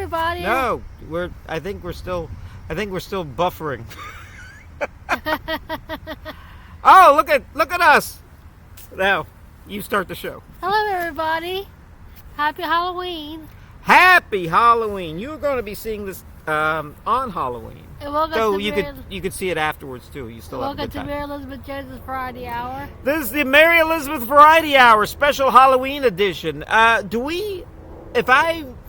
everybody. No, I think we're still buffering. Oh, look at us. Now, you start the show. Hello, everybody. Happy Halloween. Happy Halloween. You're going to be seeing this on Halloween. And welcome So to you could see it afterwards too. You still have a welcome good to time. Mary Elizabeth Jones' Variety Hour. This is the Mary Elizabeth Variety Hour special Halloween edition.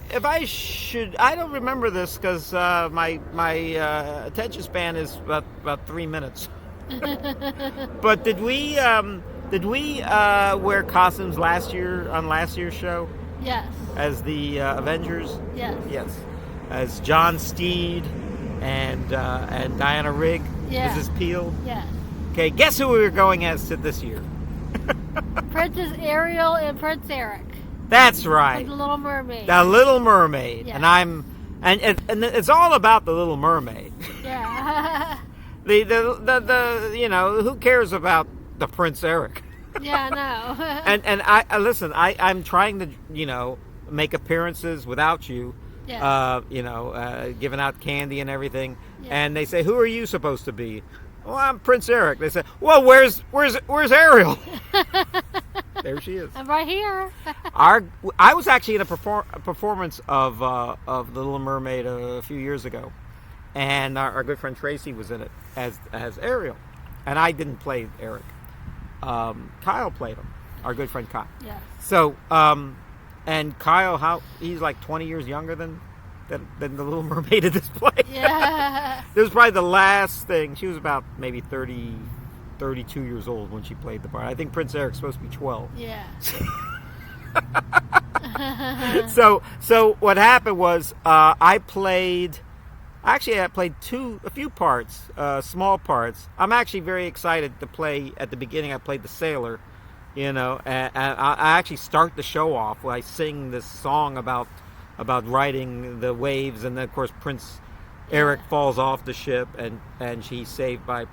If I should, I don't remember this because my attention span is about 3 minutes. But did we wear costumes last year on last year's show? Yes. As the Avengers? Yes. Yes. As John Steed and Diana Rigg? Yeah. Mrs. Peel? Yes. Okay, guess who we were going as to this year? Princess Ariel and Prince Eric. That's right. Like the Little Mermaid. The Little Mermaid. Yeah. And it's all about the Little Mermaid. Yeah. the you know, who cares about the Prince Eric? Yeah, I know. and I listen, I'm trying to, you know, make appearances without you. Yeah. Giving out candy and everything. Yeah. And they say, "Who are you supposed to be?" Well, I'm Prince Eric. They say, "Well, where's Ariel?" There she is. I'm right here. I was actually in a performance of The Little Mermaid a few years ago, and our good friend Tracy was in it as Ariel, and I didn't play Eric. Kyle played him, our good friend Kyle. Yes. So, and Kyle, he's like 20 years younger than the Little Mermaid at this point. Yeah. This was probably the last thing. She was about maybe 30, 32 years old when she played the part. I think Prince Eric's supposed to be 12. Yeah. So what happened was I played a few parts, small parts. I'm actually very excited to play. At the beginning, I played the sailor, you know, and I actually start the show off where I sing this song about riding the waves, and then of course Prince Eric falls off the ship, and she's saved by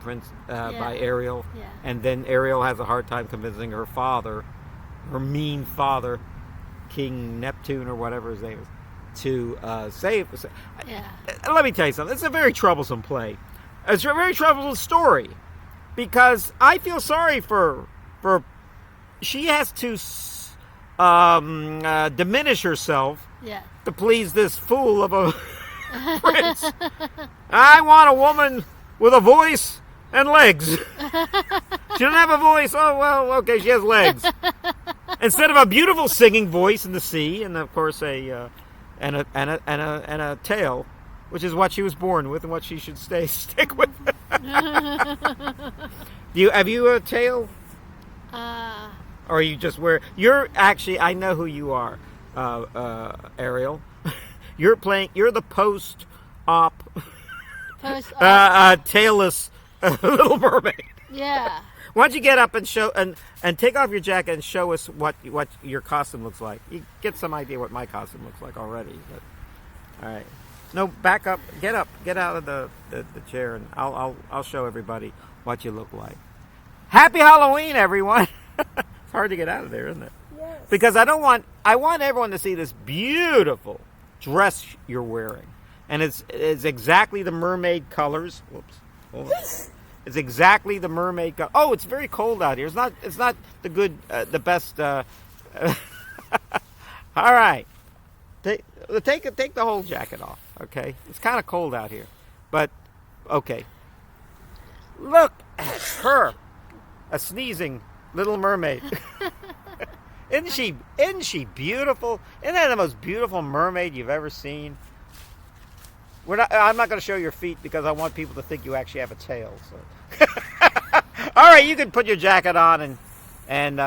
by Ariel, and then Ariel has a hard time convincing her father, her mean father, King Neptune or whatever his name is, to save. Yeah. Let me tell you something. It's a very troublesome play. It's a very troublesome story because I feel sorry for. She has to diminish herself. Yeah. To please this fool of a prince. I want a woman with a voice and legs. She doesn't have a voice. Oh, well, okay, she has legs. Instead of a beautiful singing voice in the sea, and of course a tail, which is what she was born with and what she should stick with. Have you a tail? Or you just wear? You're actually. I know who you are. Ariel, you're the post-op tailless Little Mermaid. Yeah. Why don't you get up and show and take off your jacket and show us what your costume looks like? You get some idea what my costume looks like already. But all right, no, back up, get up, get out of the chair, and I'll show everybody what you look like. Happy Halloween, everyone! It's hard to get out of there, isn't it? Because I want everyone to see this beautiful dress you're wearing, and it's exactly the mermaid colors. Whoops! Hold on. It's exactly the mermaid color. Oh, it's very cold out here. It's not the good, the best. All right, take the whole jacket off. Okay, it's kind of cold out here, but okay. Look at her, a sneezing Little Mermaid. Isn't she beautiful? Isn't that the most beautiful mermaid you've ever seen? I'm not going to show your feet because I want people to think you actually have a tail. So, all right, you can put your jacket on and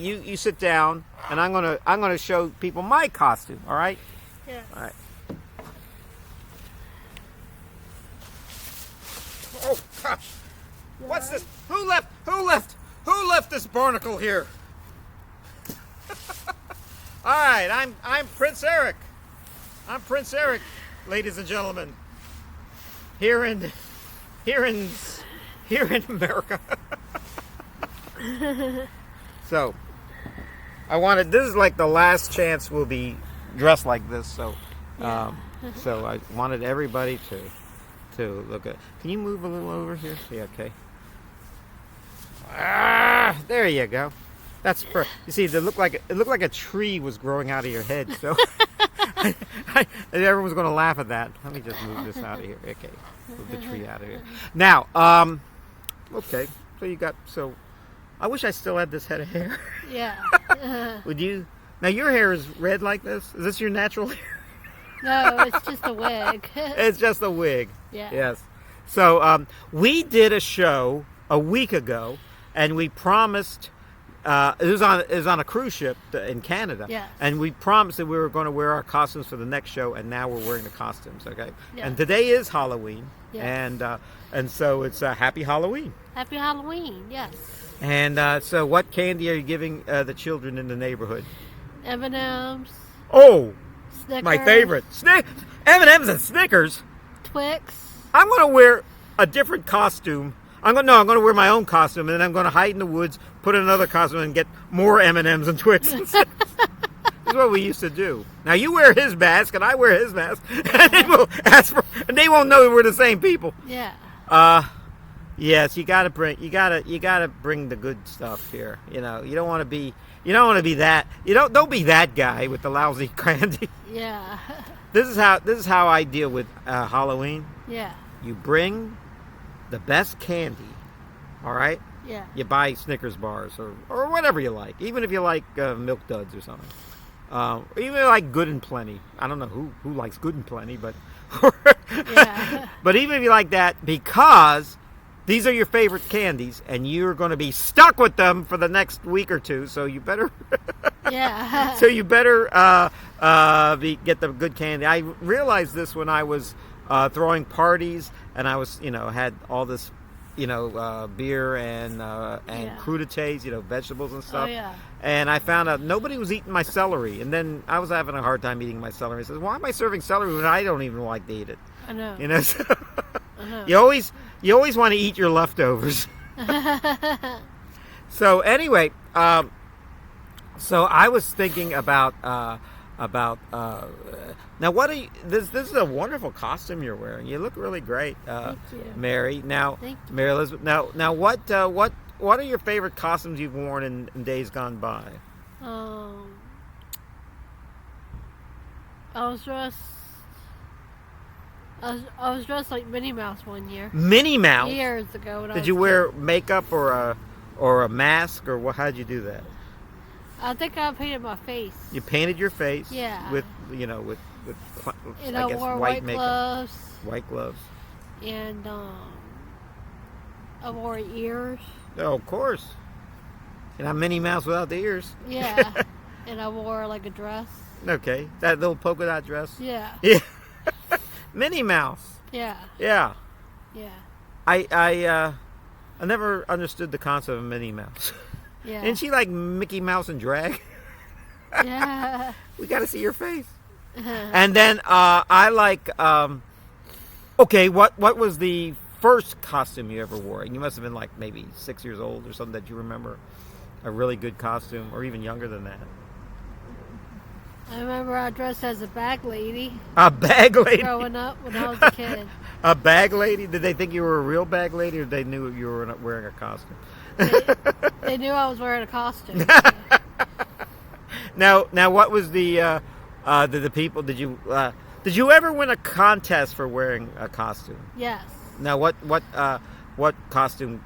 you sit down and I'm going to show people my costume. All right. Yeah. All right. Oh gosh, what's this? Who left this barnacle here? All right, I'm Prince Eric. I'm Prince Eric, ladies and gentlemen. Here in America. So, this is like the last chance we'll be dressed like this, so Yeah. so I wanted everybody to look at. Can you move a little over here? Yeah, okay. There you go. That's you see, it looked like a tree was growing out of your head. So everyone's going to laugh at that. Let me just move this out of here. Okay, move the tree out of here. Now, okay. So you got I wish I still had this head of hair. Yeah. Would you? Now your hair is red like this. Is this your natural hair? No, it's just a wig. It's just a wig. Yeah. Yes. So we did a show a week ago, and we promised. It was on a cruise ship in Canada. Yes. And we promised that we were going to wear our costumes for the next show, and now we're wearing the costumes. Okay. Yes. And today is Halloween. Yes. And so it's Happy Halloween. Happy Halloween, yes. And so, what candy are you giving the children in the neighborhood? M&M's, Oh, Snickers. my favorite, M&M's and Snickers. Twix. I'm going to wear a different costume. I'm going to wear my own costume, and then I'm going to hide in the woods, put in another costume, and get more M&M's and Twix. That's what we used to do. Now you wear his mask, and I wear his mask, and they won't know we're the same people. Yeah. Yes, you gotta bring the good stuff here. You know, you don't want to be that. Don't be that guy with the lousy candy. Yeah. This is how I deal with Halloween. Yeah. You bring the best candy. All right. Yeah. You buy Snickers bars or whatever you like. Even if you like Milk Duds or something. Even if you like Good and Plenty. I don't know who likes Good and Plenty, but Yeah. but even if you like that, because these are your favorite candies, and you're going to be stuck with them for the next week or two. So you better, Yeah. get the good candy. I realized this when I was throwing parties, and I was, had all this, beer and crudités, vegetables and stuff. Oh, yeah. And I found out nobody was eating my celery, and then I was having a hard time eating my celery. I says, "Why am I serving celery when I don't even like to eat it?" I know. So I know. you always want to eat your leftovers. So anyway, so I was thinking about now. What are you? This is a wonderful costume you're wearing. You look really great, Thank you. Mary. Now, Thank you. Mary Elizabeth. Now, what are your favorite costumes you've worn in days gone by? I was dressed like Minnie Mouse one year. Minnie Mouse. Years ago. When I Did was you a wear kid. makeup or a mask or what? How'd you do that? I think I painted my face. You painted your face. Yeah. With And I I guess wore white white makeup. gloves. White gloves. And I wore ears. Oh, of course. And I'm Minnie Mouse without the ears. Yeah. And I wore like a dress. Okay, that little polka dot dress. Yeah. Yeah. Minnie Mouse. Yeah. Yeah. Yeah. I never understood the concept of Minnie Mouse. Yeah. Isn't she like Mickey Mouse in drag? Yeah. We got to see your face. And then I like. Okay, what was the first costume you ever wore? And you must have been like maybe 6 years old or something that you remember a really good costume, or even younger than that. I remember I dressed as a bag lady A bag lady. growing up when I was a kid. A bag lady? Did they think you were a real bag lady, or they knew you were wearing a costume? They knew I was wearing a costume. Now, what was the people? Did you ever win a contest for wearing a costume? Yes. Now, what costume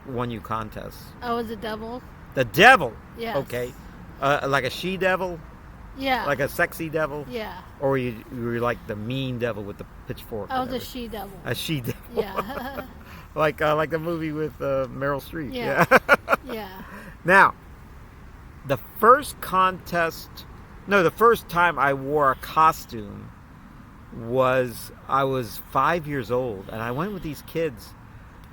won you contests? I was a devil. The devil. Yes. Okay. Like a she devil, Yeah. like a sexy devil, Yeah. or you were like the mean devil with the pitchfork. I was and a everything? she devil. A she devil. Yeah. like the movie with Meryl Streep. Yeah. Yeah. Now, the first time I wore a costume was I was 5 years old, and I went with these kids,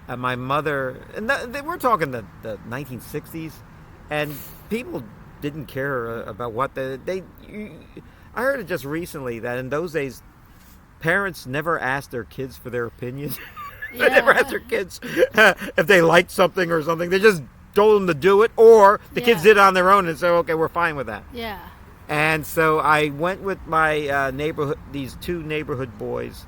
and my mother, and we're talking the 1960s, and people didn't care about what I heard it just recently that in those days, parents never asked their kids for their opinion. They never asked their kids if they liked something or something. They just told them to do it, or the kids did it on their own and said, okay, we're fine with that. Yeah. And so I went with my these two neighborhood boys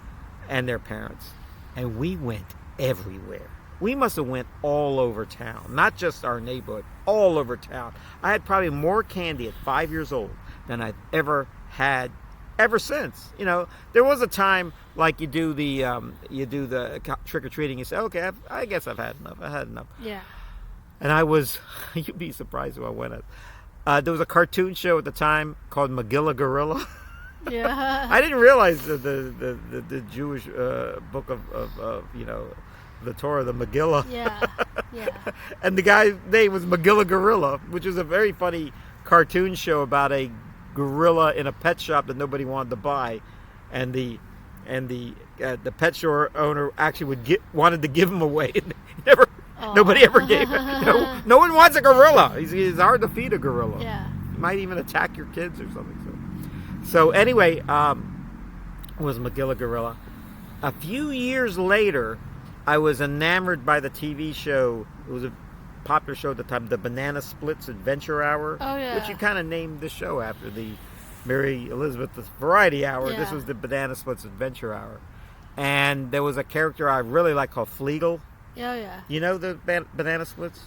and their parents, and we went everywhere. We must have went all over town, not just our neighborhood, all over town. I had probably more candy at 5 years old than I've ever had ever since. There was a time like you do the trick or treating. You say, okay, I guess I've had enough. I had enough. Yeah. And you'd be surprised who I went at. There was a cartoon show at the time called Magilla Gorilla. Yeah. I didn't realize the Jewish book of the Torah, the Megillah. Yeah. Yeah. And the guy's name was Magilla Gorilla, which was a very funny cartoon show about a gorilla in a pet shop that nobody wanted to buy, and the pet store owner actually wanted to give him away. And nobody ever gave it. No one wants a gorilla. He's hard to feed a gorilla. Yeah. He might even attack your kids or something. So anyway, it was Magilla Gorilla. A few years later, I was enamored by the TV show. It was a popular show at the time, the Banana Splits Adventure Hour. Oh, yeah. Which you kind of named the show after the Mary Elizabeth Variety Hour. Yeah. This was the Banana Splits Adventure Hour. And there was a character I really liked called Fleagle. Oh, yeah. You know the Banana Splits?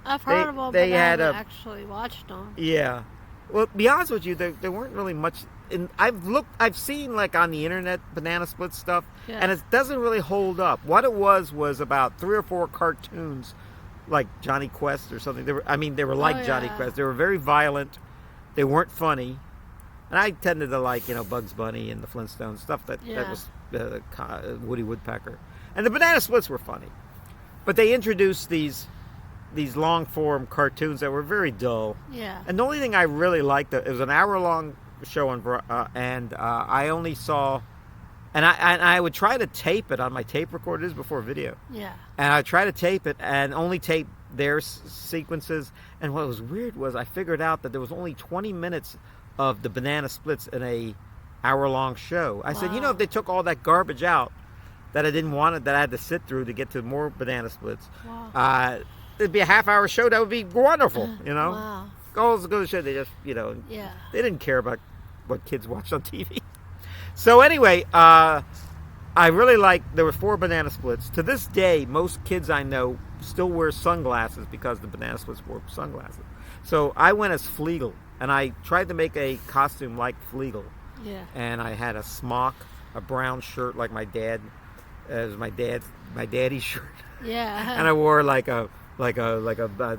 I've heard of them, but I haven't actually watched them. Yeah. Well, to be honest with you, there weren't really much. I've seen like on the internet Banana Split stuff, Yeah. and it doesn't really hold up. What it was about 3 or 4 cartoons, like Johnny Quest or something. They were like Johnny yeah. Quest. They were very violent. They weren't funny, and I tended to like Bugs Bunny and the Flintstones stuff that was Woody Woodpecker, and the Banana Splits were funny, but they introduced these long form cartoons that were very dull. Yeah. And the only thing I really liked, it was an hour-long show, and I only saw, and I would try to tape it on my tape recorders before video. Yeah. And I try to tape it and only tape their sequences. And what was weird was I figured out that there was only 20 minutes of the Banana Splits in a hour-long show. I said, if they took all that garbage out that I didn't want, that I had to sit through to get to more Banana Splits, Wow. It'd be a half-hour show. That would be wonderful, Wow. All the good shit. They just, Yeah. they didn't care about what kids watched on TV. So anyway, I really there were 4 Banana Splits. To this day, most kids I know still wear sunglasses because the Banana Splits wore sunglasses. So I went as Fleagle, and I tried to make a costume like Fleagle. Yeah. And I had a smock, a brown shirt like my dad. It was my daddy's shirt. Yeah. And I wore like a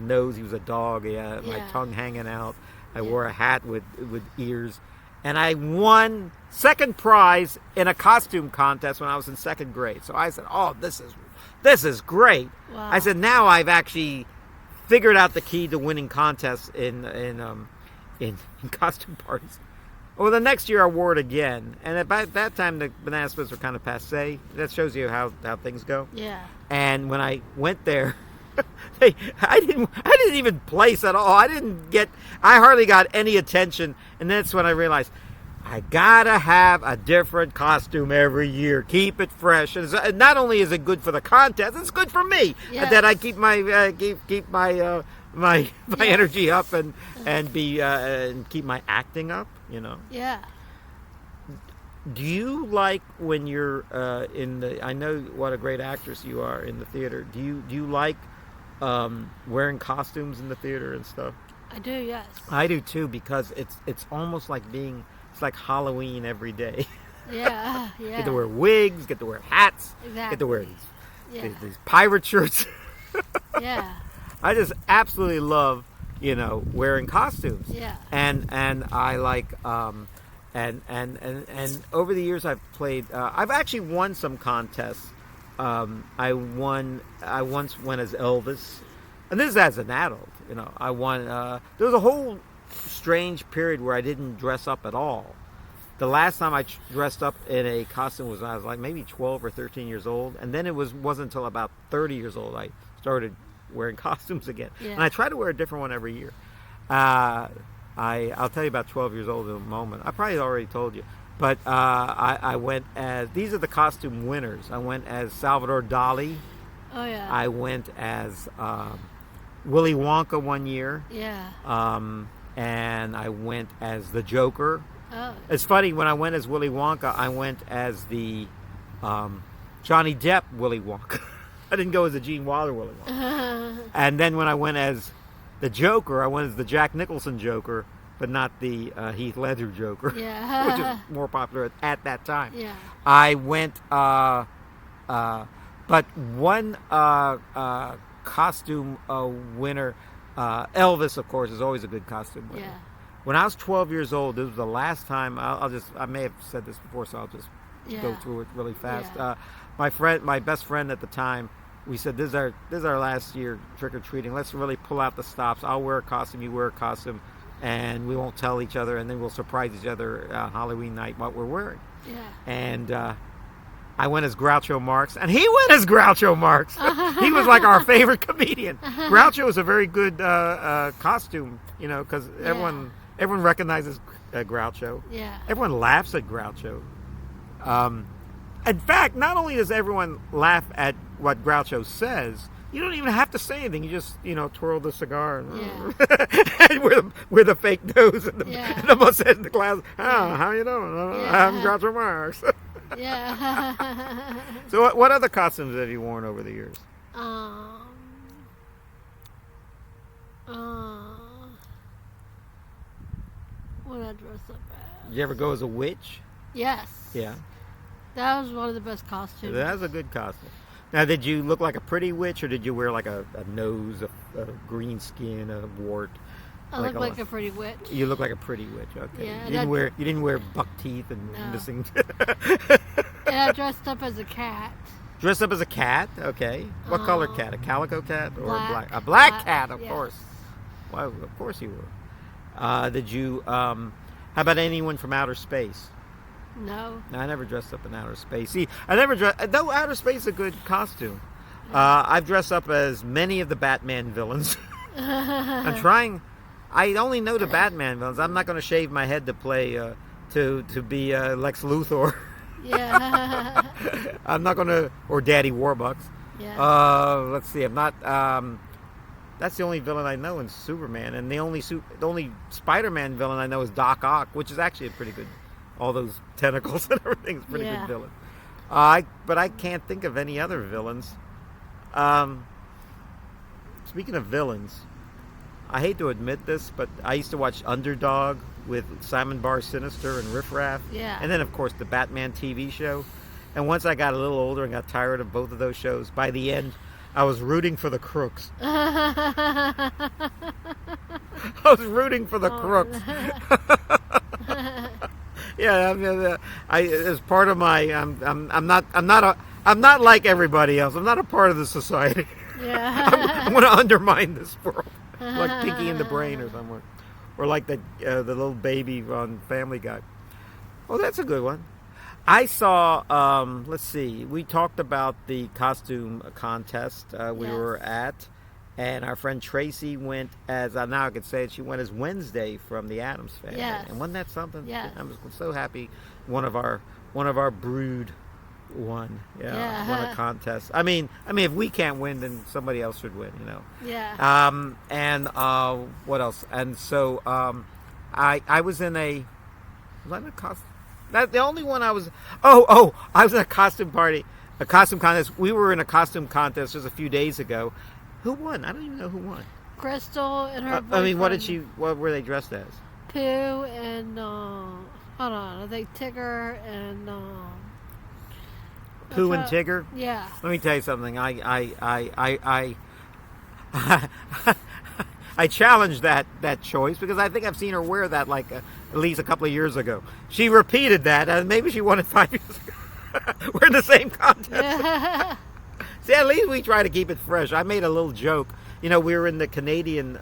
nose. He was a dog. He had my Yeah. tongue hanging out. I wore a hat with ears, and I won second prize in a costume contest when I was in 2nd grade. So I said, "Oh, this is great." Wow. I said, "Now I've actually figured out the key to winning contests in costume parties." Well, the next year I wore it again, and about that time the Banana Splits were kind of passé. That shows you how things go. Yeah. And when I went there, I didn't even place at all. I hardly got any attention. And that's when I realized I gotta have a different costume every year. Keep it fresh. And not only is it good for the contest, it's good for me. Yes. That I keep my my energy up and keep my acting up. Yeah. Do you like when you're I know what a great actress you are in the theater. Do you like wearing costumes in the theater and stuff? I do, yes. I do too, because it's almost like it's like Halloween every day. Yeah, yeah. Get to wear wigs, get to wear hats, Exactly. get to wear Yeah. these pirate shirts. Yeah. I just absolutely love wearing costumes. Yeah. And I like and over the years I've played. I've actually won some contests. I once went as Elvis, and this is as an adult. I won. There was a whole strange period where I didn't dress up at all. The last time I dressed up in a costume was when I was like maybe 12 or 13 years old, and then it wasn't until about 30 years old I started wearing costumes again. Yeah. And I try to wear a different one every year. I'll tell you about 12 years old in a moment. I probably already told you. But I went as, these are the costume winners. I went as Salvador Dali. Oh, yeah. I went as Willy Wonka one year. Yeah. and I went as the Joker. Oh. It's funny, when I went as Willy Wonka, I went as the Johnny Depp Willy Wonka. I didn't go as the Gene Wilder Willy Wonka. And then when I went as the Joker, I went as the Jack Nicholson Joker, but not the Heath Ledger Joker, Yeah. which is more popular at that time. Yeah. I went, but one costume winner, Elvis, of course, is always a good costume winner. Yeah. When I was 12 years old, this was the last time. I may have said this before, so I'll just go through it really fast. Yeah. My best friend at the time, we said, this is our last year trick or treating. Let's really pull out the stops. I'll wear a costume, you wear a costume, and we won't tell each other, and then we'll surprise each other on Halloween night what we're wearing. Yeah. And I went as Groucho Marx, and he went as Groucho Marx. He was like our favorite comedian. Groucho is a very good costume, because everyone recognizes Groucho. Yeah. Everyone laughs at Groucho. In fact, not only does everyone laugh at what Groucho says, you don't even have to say anything. You just, twirl the cigar and, and wear the fake nose and the mustache and the glasses. How you doing? I'm Groucho Marx. Yeah. So what other costumes have you worn over the years? What did I dress up as? Did you ever go as a witch? Yes. Yeah. That was one of the best costumes. That was a good costume. Now, did you look like a pretty witch, or did you wear like a nose, a green skin, a wart? I look like a pretty witch. You look like a pretty witch. Okay. Yeah, you didn't wear buck teeth and missing. And I dressed up as a cat. Dressed up as a cat. Okay. What color cat? A calico cat or black. a black cat? Of Yes. course. Well, of course you were. Did you? How about anyone from outer space? No. No, I never dressed up in outer space. See, I never dressed. Though outer space is a good costume. I've dressed up as many of the Batman villains. I'm trying. I only know the Batman villains. I'm not going to shave my head to play to be Lex Luthor. Yeah. I'm not going to, or Daddy Warbucks. Yeah. Let's see. I'm not. That's the only villain I know in Superman, and the only Spider-Man villain I know is Doc Ock, which is actually a pretty good. All those tentacles and everything is a pretty good villain. But I can't think of any other villains. Speaking of villains, I hate to admit this, but I used to watch Underdog with Simon Bar Sinister and Riff Raff. Yeah. And then, of course, the Batman TV show. And once I got a little older and got tired of both of those shows, by the end, I was rooting for the crooks. I was rooting for the crooks. Yeah, I mean, as part of my, I'm not like everybody else. I'm not a part of the society. Yeah. I want to undermine this world, like Pinky in the Brain or somewhere, or like the little baby on Family Guy. Oh, that's a good one. I saw. Let's see. We talked about the costume contest we were at, and our friend Tracy went as now I could say it. She went as Wednesday from the Addams Family. Yes. And wasn't that something? Yes. I was so happy. One of our brood won. Yeah. Won a contest. I mean, if we can't win, then somebody else should win. Yeah. And what else? And so I was in a. Was I in a costume? That's the only one I was. I was in a costume contest. We were in a costume contest just a few days ago. Who won? I don't even know who won. Crystal and her boyfriend. I mean, what were they dressed as? Pooh and hold on, I think Tigger and Pooh and Tigger. Yeah. Let me tell you something. I challenged that choice because I think I've seen her wear that like at least a couple of years ago. She repeated that, and maybe she won it 5 years ago. We're in the same contest. Yeah. See, at least we try to keep it fresh. I made a little joke. We were in the Canadian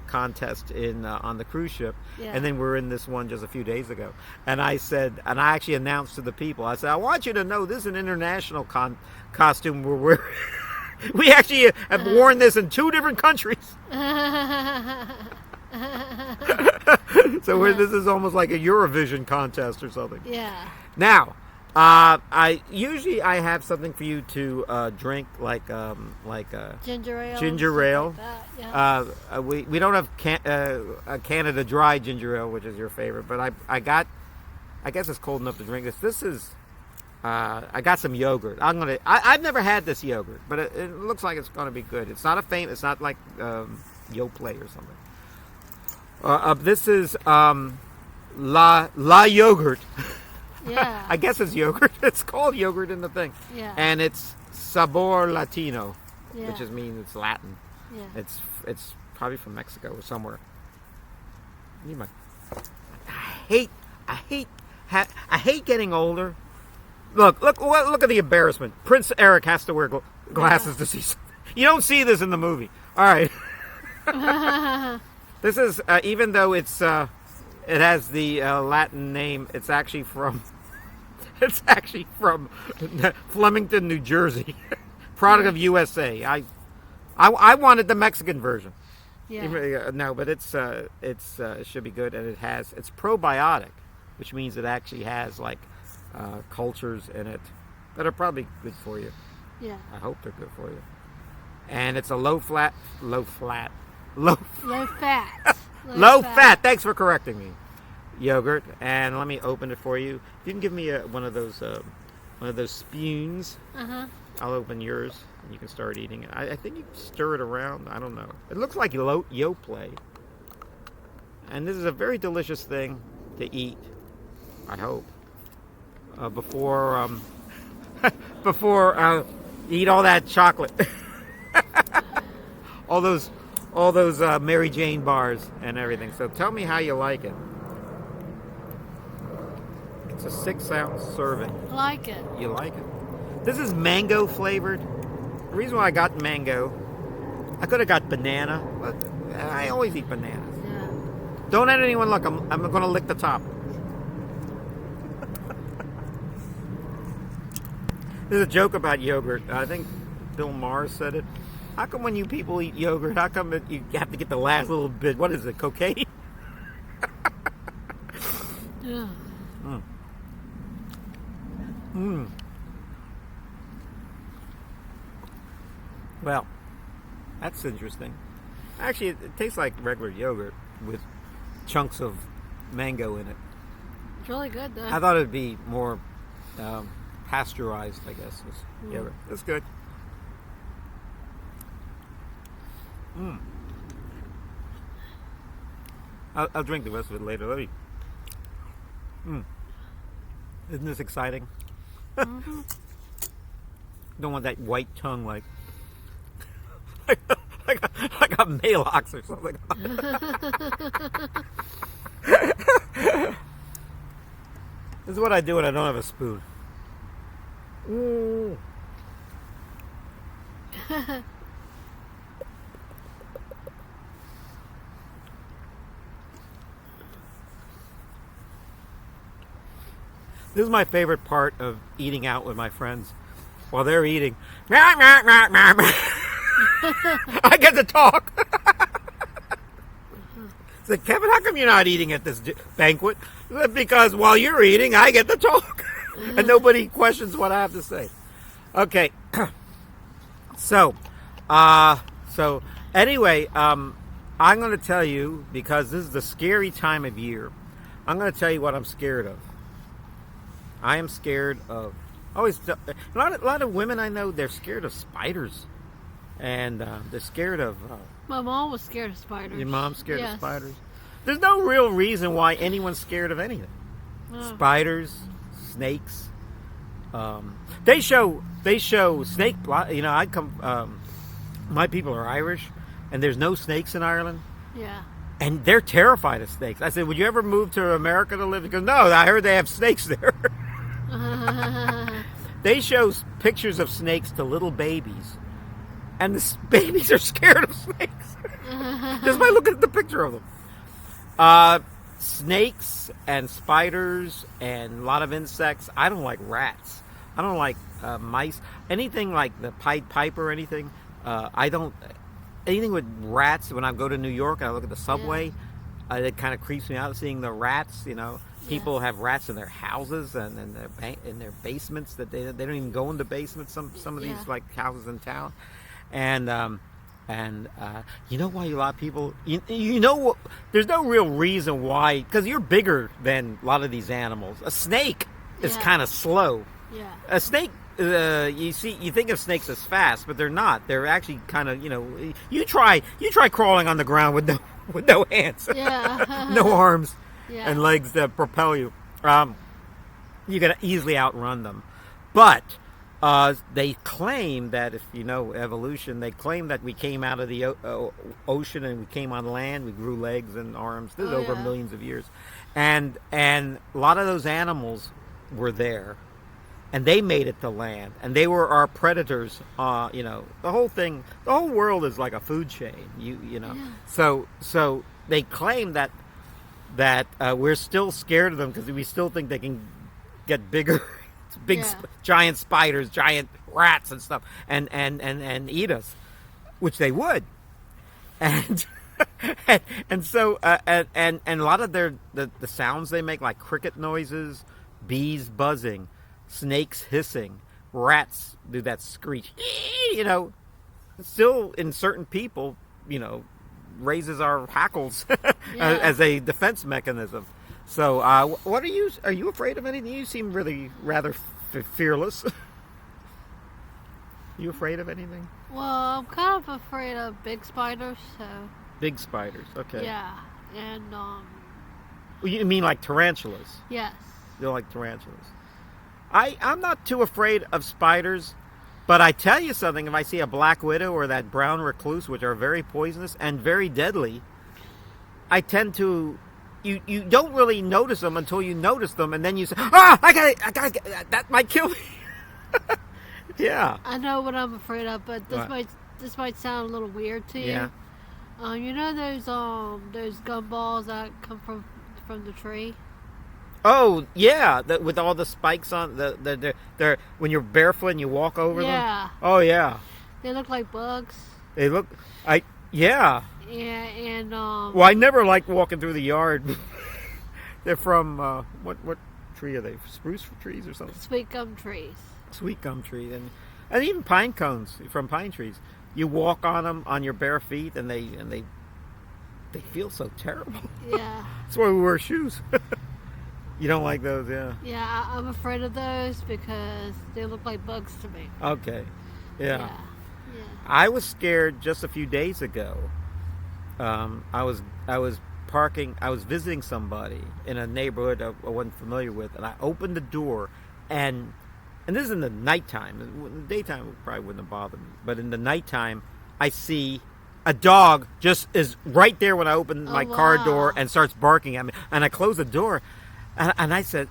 contest on the cruise ship, and then we were in this one just a few days ago. And I said, and I actually announced to the people, I said, I want you to know this is an international costume we're wearing. We actually have worn this in 2 different countries. So this is almost like a Eurovision contest or something. Yeah. Now, I have something for you to drink, like Ginger ale. ginger ale. Like that. Yeah. We don't have a Canada Dry ginger ale, which is your favorite, but I got, I guess it's cold enough to drink this. This is I got some yogurt. I've never had this yogurt, but it looks like it's gonna be good. It's not a faint. It's not like Yoplait or something. This is La Yogurt. Yeah. I guess it's yogurt. It's called yogurt in the thing. Yeah. And it's Sabor Latino, Yeah. which just means it's Latin. Yeah. It's probably from Mexico or somewhere. I hate getting older. Look at the embarrassment. Prince Eric has to wear glasses to see something. You don't see this in the movie. All right. This is even though it has the Latin name. It's actually from Flemington, New Jersey, product of USA. I wanted the Mexican version. Yeah. No, but it should be good, and it's probiotic, which means it actually has like cultures in it that are probably good for you. Yeah. I hope they're good for you. And it's a low fat. Low fat. Thanks for correcting me. Yogurt, and let me open it for you. You can give me one of those spoons. I'll open yours, and you can start eating it. I think you stir it around. I don't know. It looks like Yoplait, and this is a very delicious thing to eat. I hope before you eat all that chocolate, all those Mary Jane bars and everything. So tell me how you like it. It's a 6-ounce serving. I like it. You like it? This is mango flavored. The reason why I got mango, I could have got banana, but I always eat bananas. Yeah. Don't let anyone look. I'm going to lick the top. There's a joke about yogurt. I think Bill Maher said it. How come when you people eat yogurt, how come you have to get the last little bit? What is it, cocaine? Yeah. Well, that's interesting. Actually, it tastes like regular yogurt with chunks of mango in it. It's really good though. I thought it'd be more pasteurized, I guess. Yogurt. It's good. I'll drink the rest of it later. Let me. Isn't this exciting? Mm-hmm. Don't want that white tongue like like a Malox or something. This is what I do when I don't have a spoon. This is my favorite part of eating out with my friends. While they're eating, I get to talk. It's like, Kevin, how come you're not eating at this banquet? Because while you're eating, I get to talk. And nobody questions what I have to say. Okay. So anyway, I'm going to tell you, because this is the scary time of year, I'm going to tell you what I'm scared of. I am scared of... a lot of women I know, they're scared of spiders. And they're scared of... My mom was scared of spiders. Your mom's scared Yes. of spiders? There's no real reason why anyone's scared of anything. Spiders, snakes. They show snake... I come... my people are Irish, and there's no snakes in Ireland. Yeah. And they're terrified of snakes. I said, would you ever move to America to live? He goes, no, I heard they have snakes there. They show pictures of snakes to little babies, and the babies are scared of snakes just by looking at the picture of them. Snakes and spiders and a lot of insects. I don't like rats. I don't like mice. Anything like the Pied Piper or anything. I don't. Anything with rats. When I go to New York and I look at the subway, it kind of creeps me out seeing the rats. Yes. People have rats in their houses and in their basements that they don't even go into basements. Some of these Yeah. like houses in town, and you know why a lot of people you know what? There's no real reason why, because you're bigger than a lot of these animals. A snake is Yeah. kind of slow. Yeah. A snake, you think of snakes as fast, but they're not. They're actually kind of, you try crawling on the ground with no hands, Yeah. no arms, Yeah. and legs that propel you. You can easily outrun them, but they claim that if you know evolution, they claim that we came out of the ocean and we came on land. We grew legs and arms. This is over Yeah. millions of years, and a lot of those animals were there. And they made it to land, and they were our predators. The whole world is like a food chain. You know, Yeah. so they claim that we're still scared of them because we still think they can get bigger, Yeah. giant spiders, giant rats, and stuff, and eat us, which they would, and. and so and a lot of the sounds they make, like cricket noises, bees buzzing, snakes hissing, rats do that screech, still in certain people, raises our hackles Yeah. as a defense mechanism. So what are you afraid of anything? You seem really rather fearless. You afraid of anything? Well, I'm kind of afraid of big spiders, so Big spiders, okay. yeah. And You mean like tarantulas? yes. You're like tarantulas. I'm not too afraid of spiders, but I tell you something, if I see a black widow or that brown recluse, which are very poisonous and very deadly, I tend to... You don't really notice them until you notice them, and then you say, I got it, that might kill me. Yeah. I know what I'm afraid of, but What? this might sound a little weird to you. Yeah. You know those gumballs that come from the tree? Oh, yeah, with all the spikes on, they're when you're barefoot and you walk over them. Yeah. Oh, yeah. They look like bugs. They look, yeah. Yeah, and Well, I never liked walking through the yard. They're from, what tree are they? Spruce trees or something? sweet gum trees. Sweet gum tree. And even pine cones from pine trees. You walk on them on your bare feet, and they feel so terrible. Yeah. That's why we wear shoes. You don't like those, yeah? Yeah, I'm afraid of those because they look like bugs to me. Okay. Yeah. Yeah. I was scared just a few days ago. I was parking. I was visiting somebody in a neighborhood I wasn't familiar with, and I opened the door, and this is in the nighttime. In the daytime, it probably wouldn't have bothered me, but in the nighttime, I see a dog just is right there when I open my car wow. door and starts barking at me, and I close the door, and I said,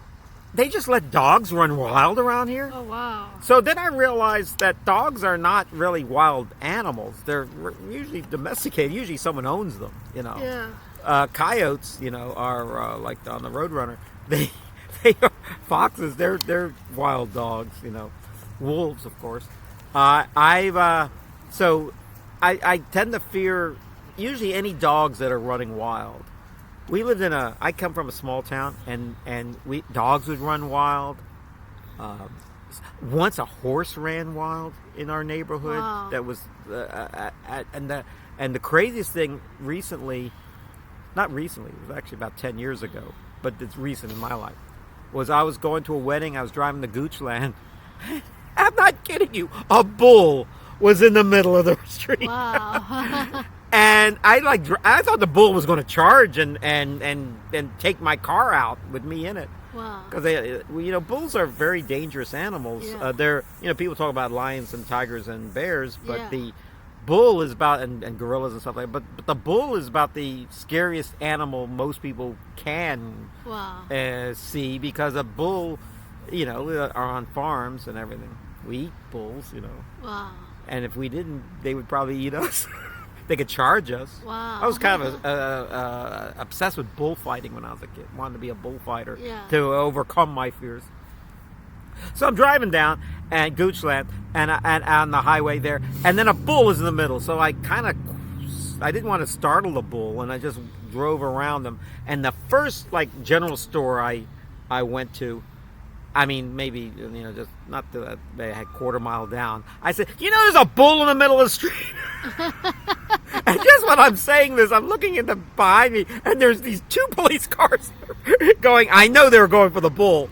"They just let dogs run wild around here?" Oh wow. So then I realized that dogs are not really wild animals. They're usually domesticated. Usually someone owns them, Yeah. Coyotes, are like on the Roadrunner. They are foxes. They're wild dogs, Wolves, of course. So I tend to fear usually any dogs that are running wild. We lived I come from a small town, and dogs would run wild. Once a horse ran wild in our neighborhood. Wow. That was, and the craziest thing not recently, it was actually about 10 years ago, but it's recent in my life, was I was going to a wedding. I was driving to Goochland. I'm not kidding you. A bull was in the middle of the street. Wow. And I thought the bull was going to charge and take my car out with me in it. Wow. Because bulls are very dangerous animals. Yeah. They're people talk about lions and tigers and bears, but Yeah. the bull is about and gorillas and stuff like that. But the bull is about the scariest animal most people can Wow. see, because a bull, are on farms and everything. We eat bulls, Wow. and if we didn't, they would probably eat us. They could charge us. Wow. I was kind of obsessed with bullfighting when I was a kid. Wanted to be a bullfighter Yeah. to overcome my fears. So I'm driving down at Goochland and on the highway there, and then a bull is in the middle. So I didn't want to startle the bull, and I just drove around them. And the first like general store I went to, I mean, maybe, just not they had quarter mile down. I said, there's a bull in the middle of the street. And just when I'm saying this, I'm looking in the behind me, and there's these 2 police cars going. I know they were going for the bull,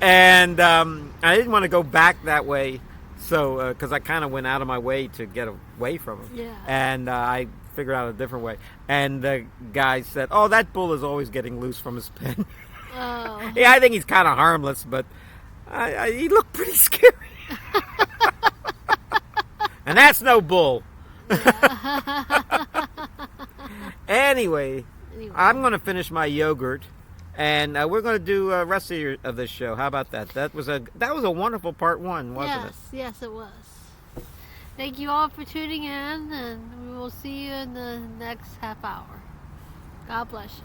and I didn't want to go back that way, so because I kind of went out of my way to get away from him. Yeah. And I figured out a different way. And the guy said, "Oh, that bull is always getting loose from his pen." Oh. Yeah, I think he's kind of harmless, but he looked pretty scary. And that's no bull. Anyway, I'm going to finish my yogurt, and we're going to do the rest of this show. How about that? That was a wonderful part 1, wasn't it? Yes, it was. Thank you all for tuning in, and we will see you in the next half hour. God bless you.